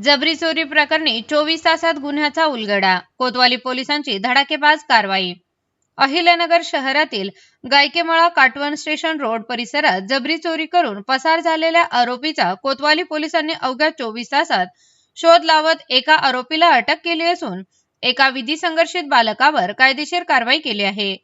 जबरी चोरी प्रकरणी 24 तासात गुन्ह्याचा उलगडा. कोतवाली पोलिसांची धडाकेबाज कारवाई. अहिल्यानगर शहरातील गायकेमाळा काटवण स्टेशन रोड परिसरात जबरी चोरी करून पसार झालेल्या आरोपीचा कोतवाली पोलिसांनी अवघ्या 24 तासात शोध लावत एका आरोपीला अटक केली असून एका विधी संघर्षित बालकावर कायदेशीर कारवाई केली आहे.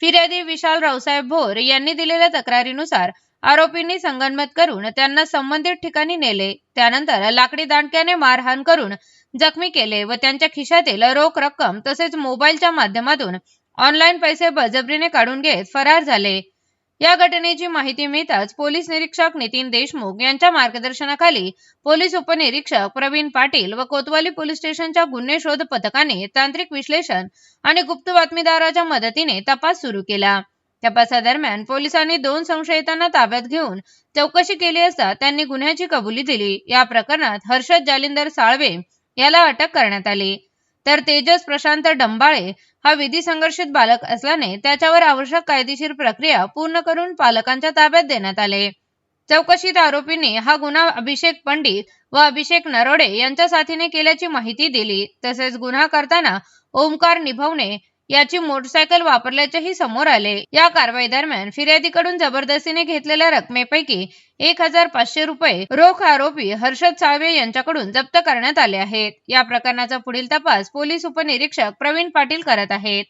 फिर्यादी विशाल रावसाहेब भोर यांनी दिलेल्या तक्रारीनुसार आरोपींनी संगनमत करून त्यांना संबंधित ठिकाणी नेले. त्यानंतर लाकडी दांडक्याने मारहाण करून जखमी केले व त्यांच्या खिशातील रोख रक्कम तसेच मोबाईलच्या माध्यमातून ऑनलाईन पैसे बळजबरीने काढून घेत फरार झाले. या घटनेची माहिती मिळताच पोलीस निरीक्षक नितीन देशमुख यांच्या मार्गदर्शनाखाली पोलीस उपनिरीक्षक प्रवीण पाटील व कोतवाली पोलीस स्टेशनच्या गुन्हे शोध पथकाने तांत्रिक विश्लेषण आणि गुप्त बातमीदाराच्या मदतीने तपास सुरू केला. तपासादरम्यान पोलिसांनी 2 संशयितांना ताब्यात घेऊन चौकशी केली असता त्यांनी गुन्ह्याची कबुली दिली. या प्रकरणात हर्षद जालिंदर साळवे याला अटक करण्यात आली, तर तेजस प्रशांत डंबाळे हा विधी संघर्षित बालक असल्याने त्याच्यावर आवश्यक कायदेशीर प्रक्रिया पूर्ण करून पालकांच्या ताब्यात देण्यात आले. चौकशीत आरोपींनी हा गुन्हा अभिषेक पंडित व अभिषेक नरोडे यांच्या साथीने केल्याची माहिती दिली. तसेच गुन्हा करताना ओमकार निभवणे याची मोटरसायकल वापरल्याचेही समोर आले. या कारवाई दरम्यान फिर्यादीकडून जबरदस्तीने घेतलेल्या रकमेपैकी 1500 रुपये रोख आरोपी हर्षद साळवे यांच्याकडून जप्त करण्यात आले आहेत. या प्रकरणाचा पुढील तपास पोलीस उपनिरीक्षक प्रवीण पाटील करत आहेत.